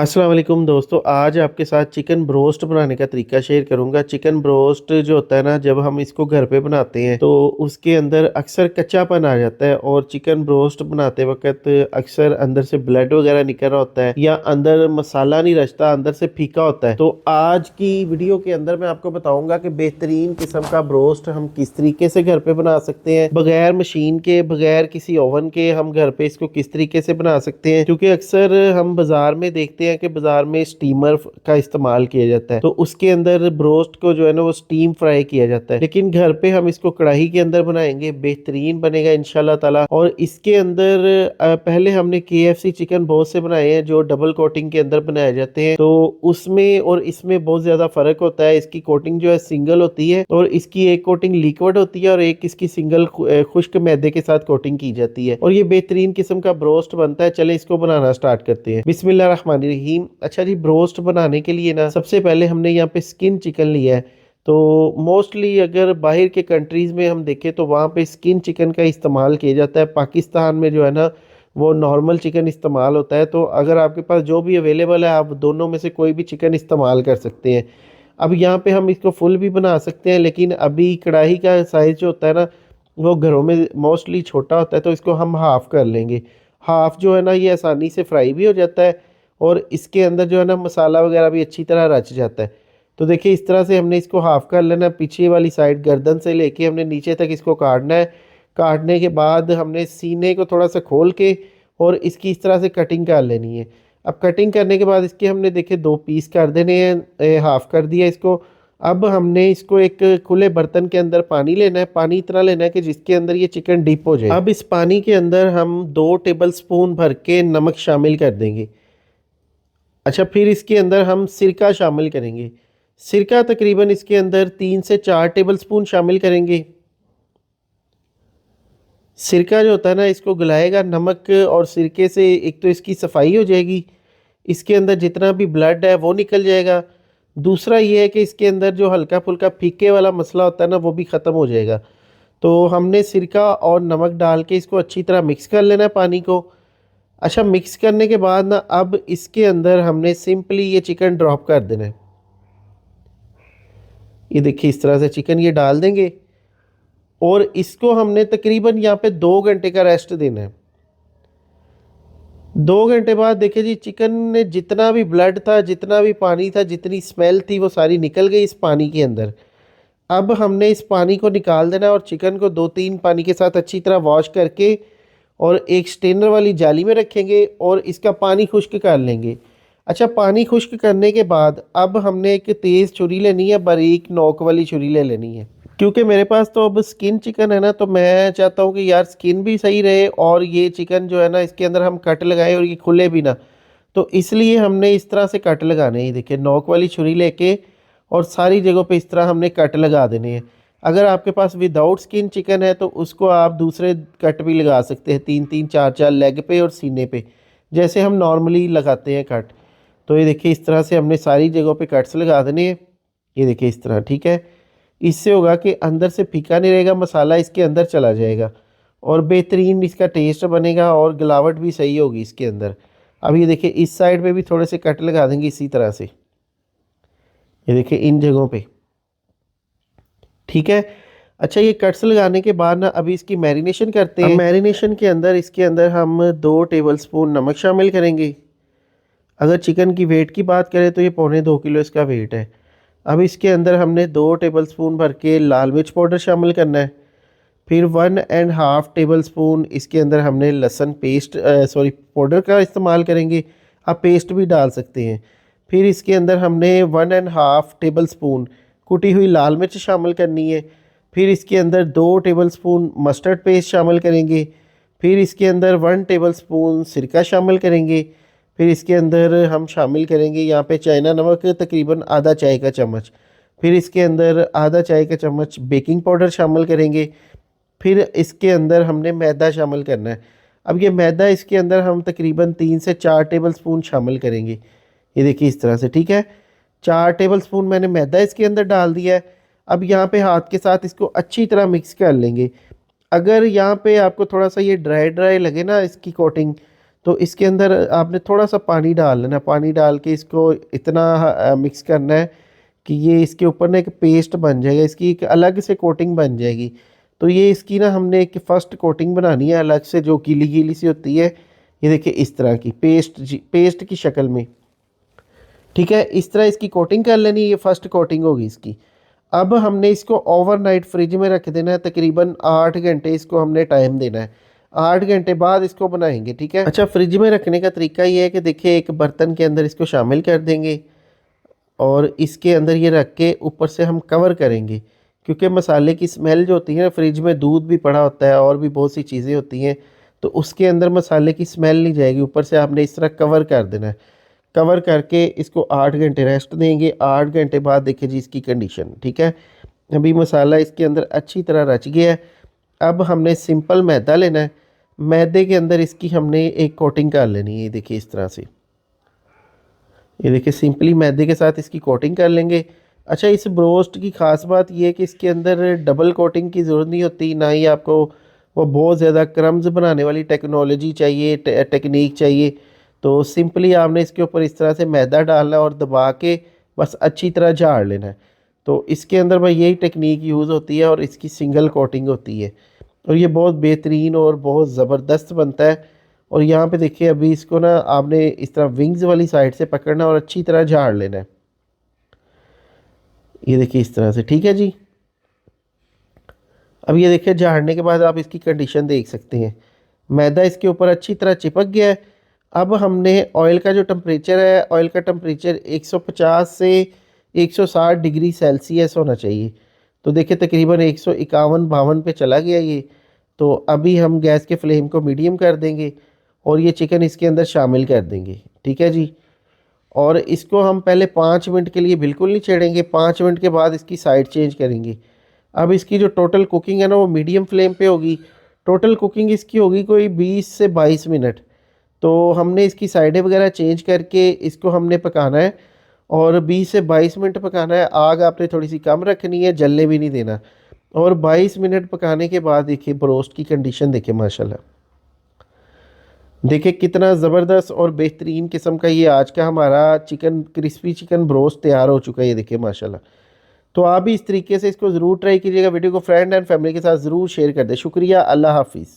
अस्सलाम वालेकुम दोस्तों, आज आपके साथ चिकन ब्रोस्ट बनाने का तरीका शेयर करूंगा। चिकन ब्रोस्ट जो होता है ना, जब हम इसको घर पे बनाते हैं तो उसके अंदर अक्सर कच्चापन आ जाता है और चिकन ब्रोस्ट बनाते वक्त अक्सर अंदर से ब्लड वगैरह निकल रहा होता है या अंदर मसाला नहीं रचता, अंदर से फीका होता है। तो आज की वीडियो के अंदर मैं आपको बताऊंगा कि बेहतरीन किस्म का ब्रोस्ट हम किस तरीके से घर पे बना सकते हैं, बगैर मशीन के, बगैर किसी ओवन के हम घर पे इसको किस तरीके से बना सकते हैं। क्योंकि अक्सर हम बाजार में देखते हैं कि बाजार में स्टीमर का इस्तेमाल किया जाता है, तो उसके अंदर ब्रोस्ट को जो है ना वो स्टीम फ्राई किया जाता है। लेकिन घर पे हम इसको कढ़ाई के अंदर बनाएंगे, बेहतरीन बनेगा इंशाल्लाह ताला। और इसके अंदर पहले हमने KFC चिकन बहुत से बनाए हैं जो डबल कोटिंग के अंदर बनाए जाते हैं, तो उसमें और इसमें बहुत ज्यादा फर्क होता है। इसकी कोटिंग जो है सिंगल होती है और इसकी एक कोटिंग लिक्विड होती है और एक इसकी सिंगल खुश्क मैदे के साथ कोटिंग की जाती है और ये बेहतरीन किस्म का ब्रोस्ट बनता है। चले इसको बनाना स्टार्ट करते हैं। बिस्मिल्लाहिर्रहमानिर्रहीम। अच्छा जी, ब्रोस्ट बनाने के लिए ना सबसे पहले हमने यहाँ पे स्किन चिकन लिया है। तो मोस्टली अगर बाहर के कंट्रीज़ में हम देखें तो वहाँ पे स्किन चिकन का इस्तेमाल किया जाता है। पाकिस्तान में जो है ना वो नॉर्मल चिकन इस्तेमाल होता है। तो अगर आपके पास जो भी अवेलेबल है, आप दोनों में से कोई भी चिकन इस्तेमाल कर सकते हैं। अब यहाँ पे हम इसको फुल भी बना सकते हैं, लेकिन अभी कढ़ाई का साइज़ जो होता है ना वो घरों में मोस्टली छोटा होता है, तो इसको हम हाफ़ कर लेंगे। हाफ़ जो है ना ये आसानी से फ्राई भी हो जाता है और इसके अंदर जो है ना मसाला वगैरह भी अच्छी तरह रच जाता है। तो देखिए इस तरह से हमने इसको हाफ़ कर लेना है। पीछे वाली साइड गर्दन से लेके हमने नीचे तक इसको काटना है। काटने के बाद हमने सीने को थोड़ा सा खोल के और इसकी इस तरह से कटिंग कर लेनी है। अब कटिंग करने के बाद इसके हमने देखे दो पीस कर देने हैं, हाफ़ कर दिया इसको। अब हमने इसको एक खुले बर्तन के अंदर पानी लेना है। पानी इतना लेना है कि जिसके अंदर ये चिकन डिप हो जाए। अब इस पानी के अंदर हम 2 टेबल स्पून भर के नमक शामिल कर देंगे। अच्छा, फिर इसके अंदर हम सिरका शामिल करेंगे। सिरका तकरीबन इसके अंदर 3 से 4 टेबल स्पून शामिल करेंगे। सिरका जो होता है ना इसको गलाएगा। नमक और सिरके से एक तो इसकी सफाई हो जाएगी, इसके अंदर जितना भी ब्लड है वो निकल जाएगा। दूसरा ये है कि इसके अंदर जो हल्का फुल्का फीके वाला मसला होता है ना वो भी ख़त्म हो जाएगा। तो हमने सिरका और नमक डाल के इसको अच्छी तरह मिक्स कर लेना है पानी को। अच्छा, मिक्स करने के बाद ना अब इसके अंदर हमने सिंपली ये चिकन ड्रॉप कर देना है। ये देखिए इस तरह से चिकन ये डाल देंगे और इसको हमने तकरीबन यहाँ पे 2 घंटे का रेस्ट देना है। 2 घंटे बाद देखिए जी, चिकन में जितना भी ब्लड था, जितना भी पानी था, जितनी स्मेल थी वो सारी निकल गई इस पानी के अंदर। अब हमने इस पानी को निकाल देना और चिकन को 2-3 पानी के साथ अच्छी तरह वॉश करके और एक स्टेनर वाली जाली में रखेंगे और इसका पानी खुश्क कर लेंगे। अच्छा, पानी खुश्क करने के बाद अब हमने एक तेज़ छुरी लेनी है, बारीक नोक वाली छुरी ले लेनी है। क्योंकि मेरे पास तो अब स्किन चिकन है ना, तो मैं चाहता हूँ कि यार स्किन भी सही रहे और ये चिकन जो है ना इसके अंदर हम कट लगाएं और ये खुले भी ना। तो इसलिए हमने इस तरह से कट लगाने हैं। देखिए नोक वाली छुरी लेके और सारी जगहों पे इस तरह हमने कट लगा देने हैं। अगर आपके पास विदाउट स्किन चिकन है तो उसको आप दूसरे कट भी लगा सकते हैं, 3-3 4-4 लेग पे और सीने पे, जैसे हम नॉर्मली लगाते हैं कट। तो ये देखिए इस तरह से हमने सारी जगहों पे कट्स लगा देने हैं। ये देखिए इस तरह, ठीक है। इससे होगा कि अंदर से फीका नहीं रहेगा, मसाला इसके अंदर चला जाएगा और बेहतरीन इसका टेस्ट बनेगा और गलावट भी सही होगी इसके अंदर। अब ये देखिए इस साइड पे भी थोड़े से कट लगा देंगे इसी तरह से। ये देखिए इन जगहों पे, ठीक है। अच्छा, ये कट्स लगाने के बाद ना अभी इसकी मैरिनेशन करते हैं। मैरिनेशन के अंदर इसके अंदर हम 2 टेबल स्पून नमक शामिल करेंगे। अगर चिकन की वेट की बात करें तो ये पौने 2 किलो इसका वेट है। अब इसके अंदर हमने 2 टेबल स्पून भर के लाल मिर्च पाउडर शामिल करना है। फिर 1.5 टेबल स्पून इसके अंदर हमने लहसुन पेस्ट पाउडर का इस्तेमाल करेंगे। आप पेस्ट भी डाल सकते हैं। फिर इसके अंदर हमने 1.5 टेबल स्पून कुटी हुई लाल मिर्च शामिल करनी है। फिर इसके अंदर 2 टेबल स्पून मस्टर्ड पेस्ट शामिल करेंगे। फिर इसके अंदर 1 टेबल स्पून सिरका शामिल करेंगे। फिर इसके अंदर हम शामिल करेंगे यहाँ पे चाइना नमक, तकरीबन आधा चाय का चम्मच। फिर इसके अंदर आधा चाय का चम्मच बेकिंग पाउडर शामिल करेंगे। फिर इसके अंदर हमने मैदा शामिल करना है। अब ये मैदा इसके अंदर हम तकरीबन 3 से 4 टेबल स्पून शामिल करेंगे। ये देखिए इस तरह से, ठीक है। 4 टेबल स्पून मैंने मैदा इसके अंदर डाल दिया है। अब यहाँ पे हाथ के साथ इसको अच्छी तरह मिक्स कर लेंगे। अगर यहाँ पे आपको थोड़ा सा ये ड्राई ड्राई लगे ना इसकी कोटिंग, तो इसके अंदर आपने थोड़ा सा पानी डाल लेना, पानी डाल के इसको इतना मिक्स करना है कि ये इसके ऊपर ना एक पेस्ट बन जाएगा, इसकी एक अलग से कोटिंग बन जाएगी। तो ये इसकी ना हमने एक फर्स्ट कोटिंग बनानी है अलग से, जो गीली गीली सी होती है। ये देखिए इस तरह की पेस्ट की शक्ल में, ठीक है, इस तरह इसकी कोटिंग कर लेनी। ये फर्स्ट कोटिंग होगी इसकी। अब हमने इसको ओवरनाइट फ्रिज में रख देना है, तकरीबन 8 घंटे इसको हमने टाइम देना है। 8 घंटे बाद इसको बनाएंगे, ठीक है। अच्छा, फ्रिज में रखने का तरीका ये है कि देखिए एक बर्तन के अंदर इसको शामिल कर देंगे और इसके अंदर ये रख के ऊपर से हम कवर करेंगे, क्योंकि मसाले की स्मेल जो होती है ना, फ्रिज में दूध भी पड़ा होता है और भी बहुत सी चीज़ें होती हैं, तो उसके अंदर मसाले की स्मेल नहीं जाएगी। ऊपर से आपने इस तरह कवर कर देना है। कवर करके इसको 8 घंटे रेस्ट देंगे। 8 घंटे बाद देखिए जी इसकी कंडीशन, ठीक है। अभी मसाला इसके अंदर अच्छी तरह रच गया है। अब हमने सिंपल मैदा लेना है। मैदे के अंदर इसकी हमने एक कोटिंग कर लेनी है। ये देखिए इस तरह से, ये देखिए सिंपली मैदे के साथ इसकी कोटिंग कर लेंगे। अच्छा, इस ब्रोस्ट की ख़ास बात ये है कि इसके अंदर डबल कोटिंग की ज़रूरत नहीं होती, ना ही आपको वो बहुत ज़्यादा क्रम्स बनाने वाली टेक्नोलॉजी चाहिए, टेक्निक चाहिए। तो सिंपली आपने इसके ऊपर इस तरह से मैदा डालना है और दबा के बस अच्छी तरह झाड़ लेना है। तो इसके अंदर भाई यही टेक्निक यूज़ होती है और इसकी सिंगल कोटिंग होती है और ये बहुत बेहतरीन और बहुत ज़बरदस्त बनता है। और यहाँ पे देखिए अभी इसको ना आपने इस तरह विंग्स वाली साइड से पकड़ना और अच्छी तरह झाड़ लेना है। ये देखिए इस तरह से, ठीक है जी। अब ये देखिए झाड़ने के बाद आप इसकी कंडीशन देख सकते हैं, मैदा इसके ऊपर अच्छी तरह चिपक गया है। अब हमने ऑयल का जो टेम्परेचर है, ऑयल का टेम्परेचर 150 से 160 डिग्री सेल्सियस होना चाहिए। तो देखिए तकरीबन 151-52 पे चला गया ये। तो अभी हम गैस के फ्लेम को मीडियम कर देंगे और ये चिकन इसके अंदर शामिल कर देंगे, ठीक है जी। और इसको हम पहले 5 मिनट के लिए बिल्कुल नहीं छेड़ेंगे, 5 मिनट के बाद इसकी साइड चेंज करेंगे। अब इसकी जो टोटल कुकिंग है ना वो मीडियम फ्लेम पे होगी। टोटल कुकिंग इसकी होगी कोई 20 से 22 मिनट। तो हमने इसकी साइडें वगैरह चेंज करके इसको हमने पकाना है और 20 से 22 मिनट पकाना है। आग आपने थोड़ी सी कम रखनी है, जलने भी नहीं देना। और 22 मिनट पकाने के बाद देखिए ब्रोस्ट की कंडीशन देखिए माशाल्लाह, देखिए कितना ज़बरदस्त और बेहतरीन किस्म का ये आज का हमारा चिकन क्रिस्पी चिकन ब्रोस्ट तैयार हो चुका है। ये देखिए माशाल्लाह। तो आप भी इस तरीके से इसको ज़रूर ट्राई कीजिएगा। वीडियो को फ्रेंड एंड फैमिली के साथ ज़रूर शेयर कर दें। शुक्रिया, अल्लाह हाफिज़।